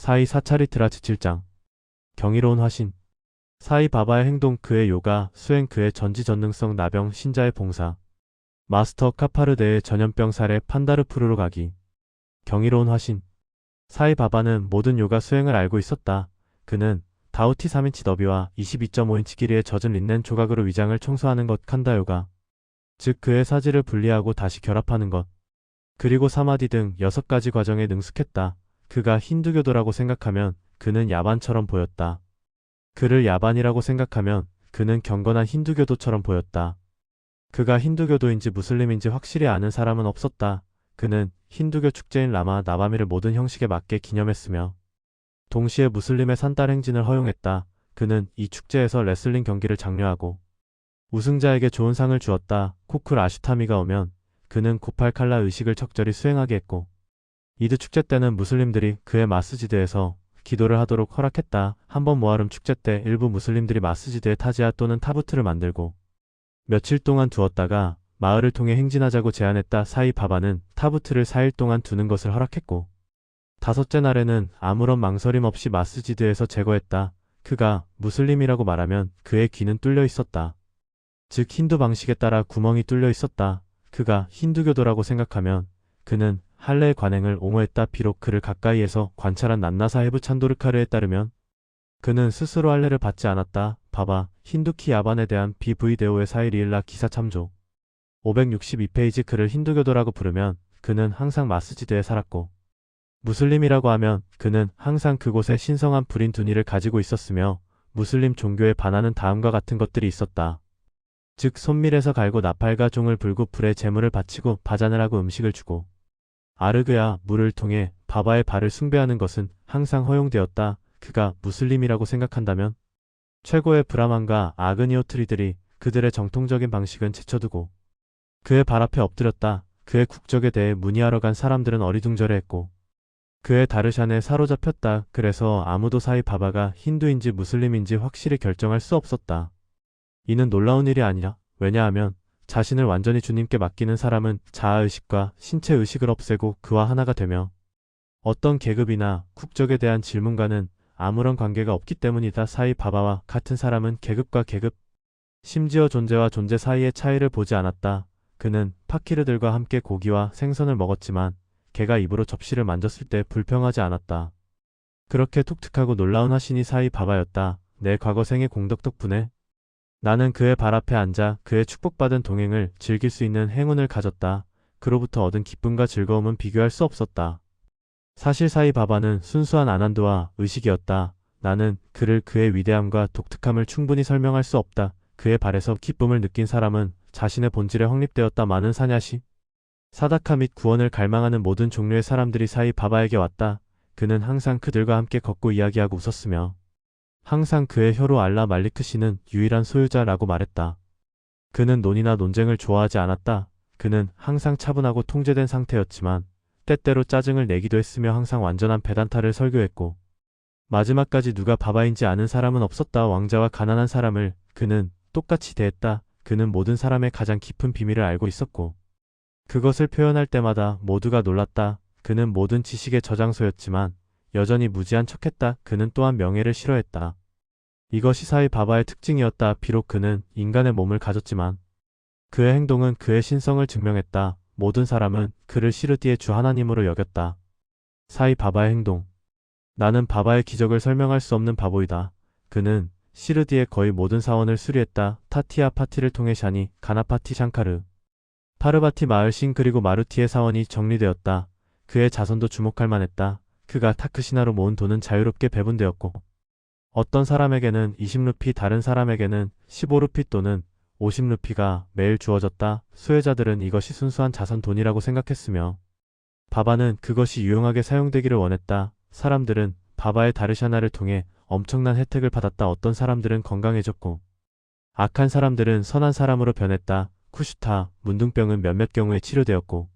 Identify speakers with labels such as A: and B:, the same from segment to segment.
A: 사이 사차리트라 지칠장. 경이로운 화신. 사이 바바의 행동 그의 요가, 수행 그의 전지전능성 나병 신자의 봉사. 마스터 카파르데의 전염병 사례 판다르푸르로 가기. 경이로운 화신. 사이 바바는 모든 요가 수행을 알고 있었다. 그는 다우티 3인치 너비와 22.5인치 길이의 젖은 린넨 조각으로 위장을 청소하는 것 칸다 요가. 즉 그의 사지를 분리하고 다시 결합하는 것. 그리고 사마디 등 6가지 과정에 능숙했다. 그가 힌두교도라고 생각하면 그는 야반처럼 보였다. 그를 야반이라고 생각하면 그는 경건한 힌두교도처럼 보였다. 그가 힌두교도인지 무슬림인지 확실히 아는 사람은 없었다. 그는 힌두교 축제인 라마 나바미를 모든 형식에 맞게 기념했으며 동시에 무슬림의 산딸 행진을 허용했다. 그는 이 축제에서 레슬링 경기를 장려하고 우승자에게 좋은 상을 주었다. 코쿨 아슈타미가 오면 그는 고팔칼라 의식을 적절히 수행하게 했고 이드 축제 때는 무슬림들이 그의 마스지드에서 기도를 하도록 허락했다. 한번 모하름 축제 때 일부 무슬림들이 마스지드에 타지아 또는 타부트를 만들고 며칠 동안 두었다가 마을을 통해 행진하자고 제안했다. 사이 바바는 타부트를 4일 동안 두는 것을 허락했고 5째 날에는 아무런 망설임 없이 마스지드에서 제거했다. 그가 무슬림이라고 말하면 그의 귀는 뚫려 있었다. 즉 힌두 방식에 따라 구멍이 뚫려 있었다. 그가 힌두교도라고 생각하면 그는 할례의 관행을 옹호했다. 비록 그를 가까이에서 관찰한 난나사 해부 찬도르카르에 따르면 그는 스스로 할례를 받지 않았다. 바바, 힌두키 야반에 대한 BV데오의 사이리일라 기사 참조. 562페이지. 그를 힌두교도라고 부르면 그는 항상 마스지드에 살았고 무슬림이라고 하면 그는 항상 그곳에 신성한 불인 두니를 가지고 있었으며 무슬림 종교에 반하는 다음과 같은 것들이 있었다. 즉 손밀에서 갈고 나팔과 종을 불고 불에 제물을 바치고 바잔을 하고 음식을 주고 아르그야 물을 통해 바바의 발을 숭배하는 것은 항상 허용되었다. 그가 무슬림이라고 생각한다면 최고의 브라만과 아그니오트리들이 그들의 정통적인 방식은 제쳐두고 그의 발 앞에 엎드렸다. 그의 국적에 대해 문의하러 간 사람들은 어리둥절해했고 그의 다르샨에 사로잡혔다. 그래서 아무도 사이 바바가 힌두인지 무슬림인지 확실히 결정할 수 없었다. 이는 놀라운 일이 아니라 왜냐하면 자신을 완전히 주님께 맡기는 사람은 자아의식과 신체의식을 없애고 그와 하나가 되며 어떤 계급이나 국적에 대한 질문과는 아무런 관계가 없기 때문이다. 사이 바바와 같은 사람은 계급과 계급, 심지어 존재와 존재 사이의 차이를 보지 않았다. 그는 파키르들과 함께 고기와 생선을 먹었지만 개가 입으로 접시를 만졌을 때 불평하지 않았다. 그렇게 독특하고 놀라운 화신이 사이 바바였다. 내 과거 생의 공덕 덕분에 나는 그의 발 앞에 앉아 그의 축복받은 동행을 즐길 수 있는 행운을 가졌다. 그로부터 얻은 기쁨과 즐거움은 비교할 수 없었다. 사실 사이 바바는 순수한 아난드와 의식이었다. 나는 그를 그의 위대함과 독특함을 충분히 설명할 수 없다. 그의 발에서 기쁨을 느낀 사람은 자신의 본질에 확립되었다. 많은 사냐시, 사다카 및 구원을 갈망하는 모든 종류의 사람들이 사이 바바에게 왔다. 그는 항상 그들과 함께 걷고 이야기하고 웃었으며 항상 그의 혀로 알라 말리크 씨는 유일한 소유자라고 말했다. 그는 논의나 논쟁을 좋아하지 않았다. 그는 항상 차분하고 통제된 상태였지만 때때로 짜증을 내기도 했으며 항상 완전한 베단타를 설교했고 마지막까지 누가 바바인지 아는 사람은 없었다. 왕자와 가난한 사람을 그는 똑같이 대했다. 그는 모든 사람의 가장 깊은 비밀을 알고 있었고 그것을 표현할 때마다 모두가 놀랐다. 그는 모든 지식의 저장소였지만 여전히 무지한 척했다. 그는 또한 명예를 싫어했다. 이것이 사이 바바의 특징이었다. 비록 그는 인간의 몸을 가졌지만 그의 행동은 그의 신성을 증명했다. 모든 사람은 그를 시르디의 주 하나님으로 여겼다. 사이 바바의 행동. 나는 바바의 기적을 설명할 수 없는 바보이다. 그는 시르디의 거의 모든 사원을 수리했다. 타티아 파티를 통해 샤니, 가나파티 샹카르, 파르바티 마을 신 그리고 마루티의 사원이 정리되었다. 그의 자손도 주목할 만했다. 그가 타크시나로 모은 돈은 자유롭게 배분되었고 어떤 사람에게는 20루피 다른 사람에게는 15루피 또는 50루피가 매일 주어졌다. 수혜자들은 이것이 순수한 자선 돈이라고 생각했으며 바바는 그것이 유용하게 사용되기를 원했다. 사람들은 바바의 다르샤나를 통해 엄청난 혜택을 받았다. 어떤 사람들은 건강해졌고 악한 사람들은 선한 사람으로 변했다. 쿠슈타, 문둥병은 몇몇 경우에 치료되었고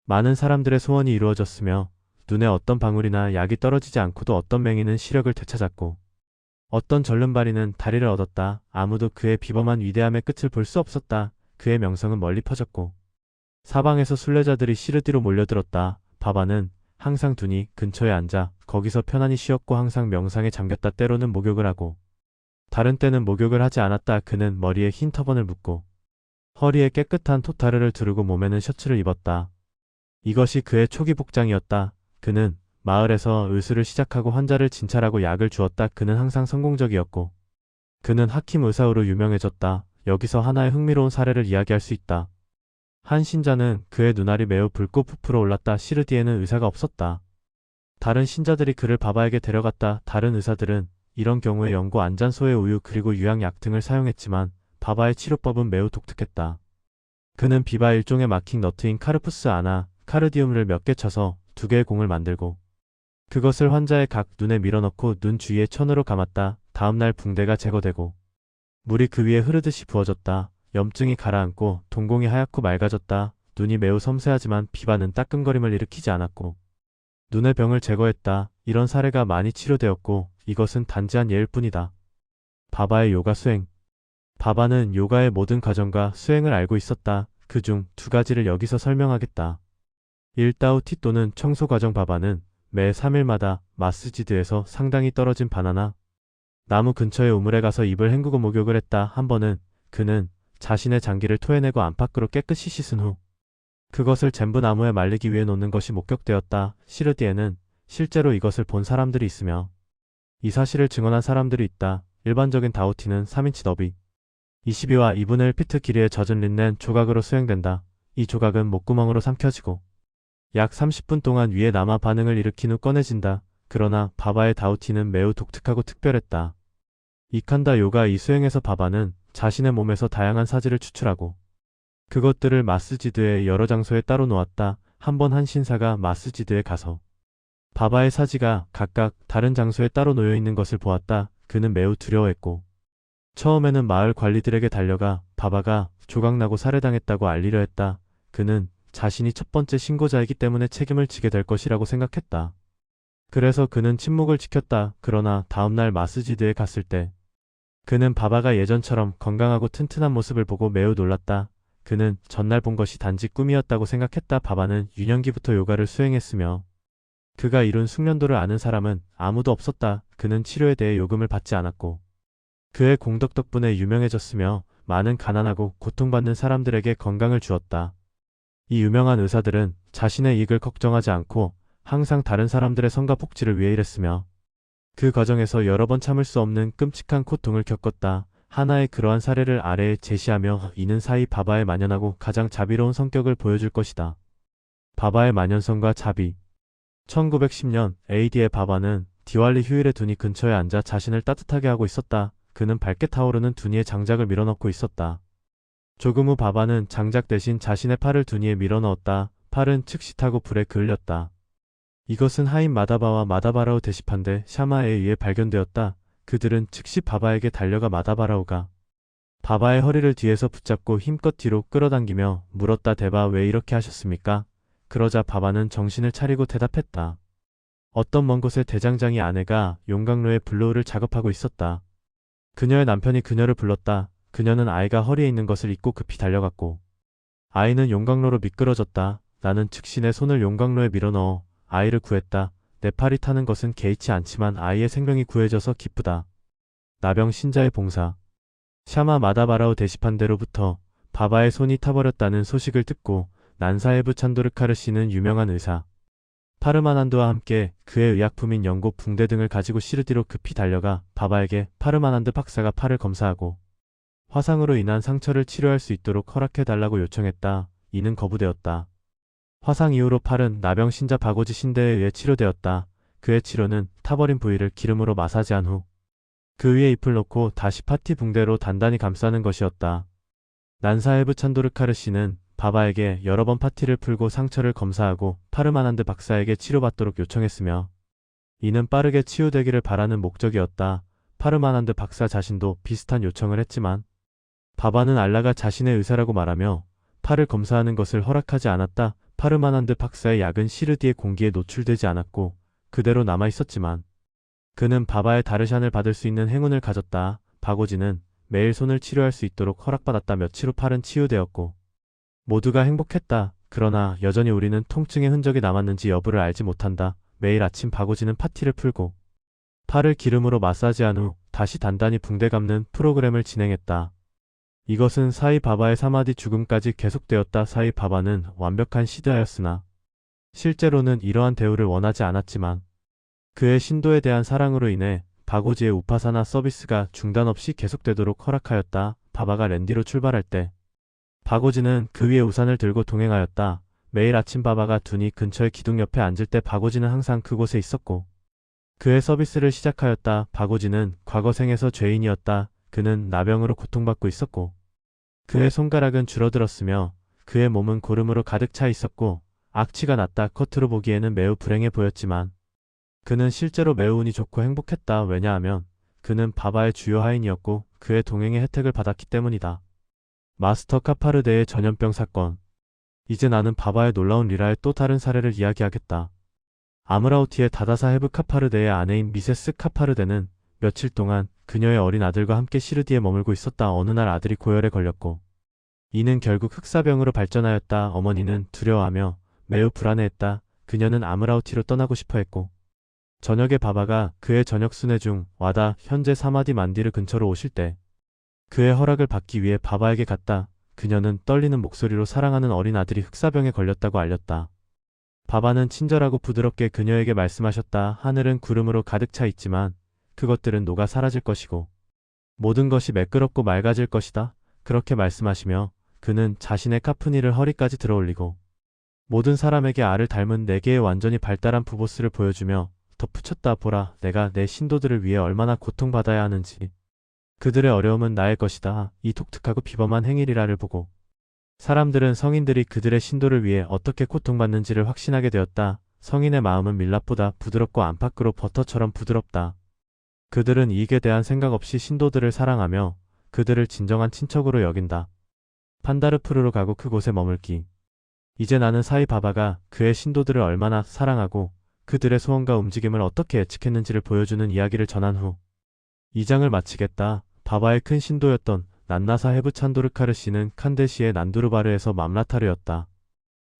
A: 많은 사람들의 소원이 이루어졌으며 눈에 어떤 방울이나 약이 떨어지지 않고도 어떤 맹인은 시력을 되찾았고 어떤 절름발이는 다리를 얻었다. 아무도 그의 비범한 위대함의 끝을 볼 수 없었다. 그의 명성은 멀리 퍼졌고 사방에서 순례자들이 시르디로 몰려들었다. 바바는 항상 둔이 근처에 앉아 거기서 편안히 쉬었고 항상 명상에 잠겼다. 때로는 목욕을 하고 다른 때는 목욕을 하지 않았다. 그는 머리에 흰 터번을 묶고 허리에 깨끗한 토타르를 두르고 몸에는 셔츠를 입었다. 이것이 그의 초기 복장이었다. 그는 마을에서 의술을 시작하고 환자를 진찰하고 약을 주었다. 그는 항상 성공적이었고 그는 하킴 의사로 유명해졌다. 여기서 하나의 흥미로운 사례를 이야기할 수 있다. 한 신자는 그의 눈알이 매우 붉고 부풀어 올랐다. 시르디에는 의사가 없었다. 다른 신자들이 그를 바바에게 데려갔다. 다른 의사들은 이런 경우에 연고 안잔소의 우유 그리고 유향약 등을 사용했지만 바바의 치료법은 매우 독특했다. 그는 비바 일종의 마킹 너트인 카르푸스 아나 카르디움을 몇 개 쳐서 2개의 공을 만들고 그것을 환자의 각 눈에 밀어넣고 눈 주위에 천으로 감았다. 다음날 붕대가 제거되고 물이 그 위에 흐르듯이 부어졌다. 염증이 가라앉고 동공이 하얗고 맑아졌다. 눈이 매우 섬세하지만 비바는 따끔거림을 일으키지 않았고 눈의 병을 제거했다. 이런 사례가 많이 치료되었고 이것은 단지 한 예일 뿐이다. 바바의 요가 수행. 바바는 요가의 모든 과정과 수행을 알고 있었다. 그중 2가지를 여기서 설명하겠다. 1. 따우티 또는 청소 과정. 바바는 매 3일마다 마스지드에서 상당히 떨어진 바나나 나무 근처의 우물에 가서 입을 헹구고 목욕을 했다. 한 번은 그는 자신의 장기를 토해내고 안팎으로 깨끗이 씻은 후 그것을 젠부 나무에 말리기 위해 놓는 것이 목격되었다. 시르디에는 실제로 이것을 본 사람들이 있으며 이 사실을 증언한 사람들이 있다. 일반적인 다우티는 3인치 너비 22와 2분의 1 피트 길이의 젖은 린넨 조각으로 수행된다. 이 조각은 목구멍으로 삼켜지고 약 30분 동안 위에 남아 반응을 일으킨 후 꺼내진다. 그러나 바바의 다우티는 매우 독특하고 특별했다. 이칸다 요가 이 수행에서 바바는 자신의 몸에서 다양한 사지를 추출하고 그것들을 마스지드의 여러 장소에 따로 놓았다. 한 번 한 신사가 마스지드에 가서 바바의 사지가 각각 다른 장소에 따로 놓여 있는 것을 보았다. 그는 매우 두려워했고 처음에는 마을 관리들에게 달려가 바바가 조각나고 살해당했다고 알리려 했다. 그는 자신이 첫 번째 신고자이기 때문에 책임을 지게 될 것이라고 생각했다. 그래서 그는 침묵을 지켰다. 그러나 다음날 마스지드에 갔을 때 그는 바바가 예전처럼 건강하고 튼튼한 모습을 보고 매우 놀랐다. 그는 전날 본 것이 단지 꿈이었다고 생각했다. 바바는 유년기부터 요가를 수행했으며 그가 이룬 숙련도를 아는 사람은 아무도 없었다. 그는 치료에 대해 요금을 받지 않았고 그의 공덕 덕분에 유명해졌으며 많은 가난하고 고통받는 사람들에게 건강을 주었다. 이 유명한 의사들은 자신의 이익을 걱정하지 않고 항상 다른 사람들의 성과 복지를 위해 일했으며 그 과정에서 여러 번 참을 수 없는 끔찍한 고통을 겪었다. 하나의 그러한 사례를 아래에 제시하며 이는 사이 바바의 만연하고 가장 자비로운 성격을 보여줄 것이다. 바바의 만연성과 자비. 1910년 AD의 바바는 디왈리 휴일에 둔이 근처에 앉아 자신을 따뜻하게 하고 있었다. 그는 밝게 타오르는 둔이의 장작을 밀어넣고 있었다. 조금 후 바바는 장작 대신 자신의 팔을 둔이에 밀어넣었다. 팔은 즉시 타고 불에 그을렸다. 이것은 하인 마다바와 마다바라우 데시판데 샤마에 의해 발견되었다. 그들은 즉시 바바에게 달려가 마다바라우가 바바의 허리를 뒤에서 붙잡고 힘껏 뒤로 끌어당기며 물었다. 대바 왜 이렇게 하셨습니까? 그러자 바바는 정신을 차리고 대답했다. 어떤 먼 곳의 대장장이 아내가 용광로에 블로우를 작업하고 있었다. 그녀의 남편이 그녀를 불렀다. 그녀는 아이가 허리에 있는 것을 잊고 급히 달려갔고 아이는 용광로로 미끄러졌다. 나는 즉시 내 손을 용광로에 밀어넣어 아이를 구했다. 내 팔이 타는 것은 개의치 않지만 아이의 생명이 구해져서 기쁘다. 나병 신자의 봉사. 샤마 마다바라우 데시판데로부터 바바의 손이 타버렸다는 소식을 듣고 난사헤브 찬도르카르 씨는 유명한 의사 파르마난드와 함께 그의 의약품인 연고 붕대 등을 가지고 시르디로 급히 달려가 바바에게 파르마난드 박사가 팔을 검사하고 화상으로 인한 상처를 치료할 수 있도록 허락해달라고 요청했다. 이는 거부되었다. 화상 이후로 팔은 나병 신자 바고지 신대에 의해 치료되었다. 그의 치료는 타버린 부위를 기름으로 마사지한 후 그 위에 잎을 놓고 다시 파티 붕대로 단단히 감싸는 것이었다. 난사헤브 찬도르카르 씨는 바바에게 여러 번 파티를 풀고 상처를 검사하고 파르마난드 박사에게 치료받도록 요청했으며 이는 빠르게 치유되기를 바라는 목적이었다. 파르마난드 박사 자신도 비슷한 요청을 했지만 바바는 알라가 자신의 의사라고 말하며 팔을 검사하는 것을 허락하지 않았다. 파르마난드 박사의 약은 시르디의 공기에 노출되지 않았고 그대로 남아있었지만 그는 바바의 다르샨을 받을 수 있는 행운을 가졌다. 바고지는 매일 손을 치료할 수 있도록 허락받았다. 며칠 후 팔은 치유되었고 모두가 행복했다. 그러나 여전히 우리는 통증의 흔적이 남았는지 여부를 알지 못한다. 매일 아침 바고지는 파티를 풀고 팔을 기름으로 마사지한 후 다시 단단히 붕대 감는 프로그램을 진행했다. 이것은 사이 바바의 사마디 죽음까지 계속되었다. 사이 바바는 완벽한 시드하였으나 실제로는 이러한 대우를 원하지 않았지만 그의 신도에 대한 사랑으로 인해 바고지의 우파사나 서비스가 중단 없이 계속되도록 허락하였다. 바바가 랜디로 출발할 때 바고지는 그 위에 우산을 들고 동행하였다. 매일 아침 바바가 두니 근처의 기둥 옆에 앉을 때 바고지는 항상 그곳에 있었고 그의 서비스를 시작하였다. 바고지는 과거 생에서 죄인이었다. 그는 나병으로 고통받고 있었고 그의 손가락은 줄어들었으며 그의 몸은 고름으로 가득 차 있었고 악취가 났다. 겉으로 보기에는 매우 불행해 보였지만 그는 실제로 매우 운이 좋고 행복했다. 왜냐하면 그는 바바의 주요 하인이었고 그의 동행의 혜택을 받았기 때문이다. 마스터 카파르데의 전염병 사건. 이제 나는 바바의 놀라운 리라의 또 다른 사례를 이야기하겠다. 아므라우티의 다다사 헤브 카파르데의 아내인 미세스 카파르데는 며칠 동안 그녀의 어린 아들과 함께 시르디에 머물고 있었다. 어느 날 아들이 고열에 걸렸고 이는 결국 흑사병으로 발전하였다. 어머니는 두려워하며 매우 불안해했다. 그녀는 아므라우티로 떠나고 싶어 했고 저녁에 바바가 그의 저녁 순회 중 와다 현재 사마디 만디르 근처로 오실 때 그의 허락을 받기 위해 바바에게 갔다. 그녀는 떨리는 목소리로 사랑하는 어린 아들이 흑사병에 걸렸다고 알렸다. 바바는 친절하고 부드럽게 그녀에게 말씀하셨다. 하늘은 구름으로 가득 차 있지만 그것들은 녹아 사라질 것이고 모든 것이 매끄럽고 맑아질 것이다. 그렇게 말씀하시며 그는 자신의 카프니를 허리까지 들어올리고 모든 사람에게 알을 닮은 4개의 완전히 발달한 부보스를 보여주며 덧붙였다. 보라, 내가 내 신도들을 위해 얼마나 고통받아야 하는지. 그들의 어려움은 나의 것이다. 이 독특하고 비범한 행위리라를 보고 사람들은 성인들이 그들의 신도를 위해 어떻게 고통받는지를 확신하게 되었다. 성인의 마음은 밀랍보다 부드럽고 안팎으로 버터처럼 부드럽다. 그들은 이익에 대한 생각 없이 신도들을 사랑하며 그들을 진정한 친척으로 여긴다. 판다르푸르로 가고 그곳에 머물기. 이제 나는 사이 바바가 그의 신도들을 얼마나 사랑하고 그들의 소원과 움직임을 어떻게 예측했는지를 보여주는 이야기를 전한 후 2장을 마치겠다. 바바의 큰 신도였던 난나사 헤브 찬도르카르 씨는 칸데시의 난두르바르에서 맘라타르였다.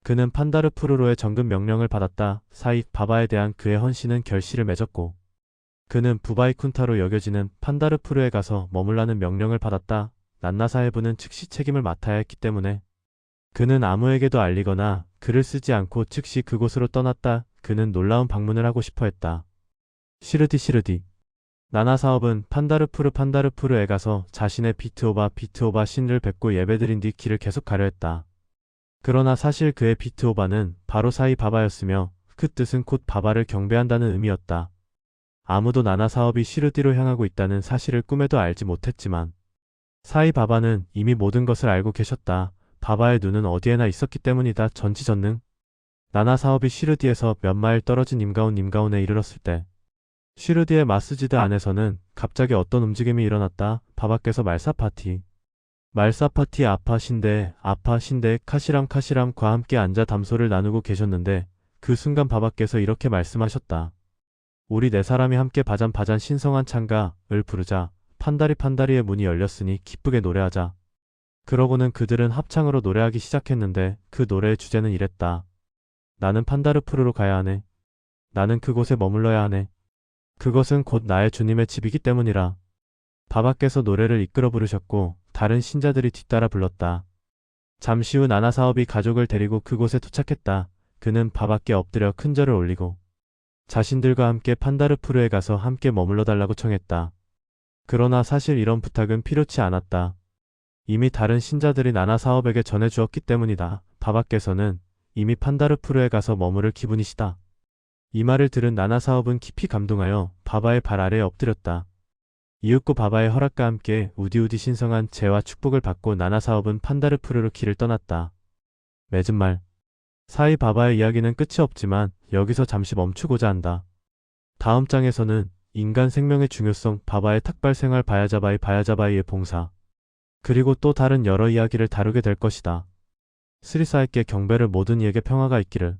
A: 그는 판다르푸르로의 정금 명령을 받았다. 사이 바바에 대한 그의 헌신은 결실을 맺었고 그는 부바이쿤타로 여겨지는 판다르푸르에 가서 머물라는 명령을 받았다. 난나사 헤브는 즉시 책임을 맡아야 했기 때문에 그는 아무에게도 알리거나 글을 쓰지 않고 즉시 그곳으로 떠났다. 그는 놀라운 방문을 하고 싶어 했다. 시르디. 나나 사업은 판다르푸르에 가서 자신의 비트오바 신을 뵙고 예배드린 뒤 길을 계속 가려 했다. 그러나 사실 그의 비트오바는 바로 사이 바바였으며 그 뜻은 곧 바바를 경배한다는 의미였다. 아무도 나나 사업이 시르디로 향하고 있다는 사실을 꿈에도 알지 못했지만 사이 바바는 이미 모든 것을 알고 계셨다. 바바의 눈은 어디에나 있었기 때문이다. 전지전능. 나나 사업이 시르디에서 몇 마일 떨어진 임가온에 이르렀을 때 시르디의 마스지드 안에서는 갑자기 어떤 움직임이 일어났다. 바바께서 말사파티 아파 신데 카시람과 함께 앉아 담소를 나누고 계셨는데 그 순간 바바께서 이렇게 말씀하셨다. 우리 4사람이 함께 바잔 신성한 찬가을 부르자. 판다리의 문이 열렸으니 기쁘게 노래하자. 그러고는 그들은 합창으로 노래하기 시작했는데 그 노래의 주제는 이랬다. 나는 판다르푸르로 가야 하네. 나는 그곳에 머물러야 하네. 그것은 곧 나의 주님의 집이기 때문이라. 바바께서 노래를 이끌어 부르셨고 다른 신자들이 뒤따라 불렀다. 잠시 후 나나 사업이 가족을 데리고 그곳에 도착했다. 그는 바바께 엎드려 큰 절을 올리고 자신들과 함께 판다르푸르에 가서 함께 머물러 달라고 청했다. 그러나 사실 이런 부탁은 필요치 않았다. 이미 다른 신자들이 나나 사업에게 전해주었기 때문이다. 바바께서는 이미 판다르푸르에 가서 머무를 기분이시다. 이 말을 들은 나나 사업은 깊이 감동하여 바바의 발 아래에 엎드렸다. 이윽고 바바의 허락과 함께 우디우디 신성한 제와 축복을 받고 나나 사업은 판다르푸르로 길을 떠났다. 맺은 말. 사이 바바의 이야기는 끝이 없지만 여기서 잠시 멈추고자 한다. 다음 장에서는 인간 생명의 중요성, 바바의 탁발 생활, 바야자바이의 봉사, 그리고 또 다른 여러 이야기를 다루게 될 것이다. 스리사에게 경배를 모든 이에게 평화가 있기를.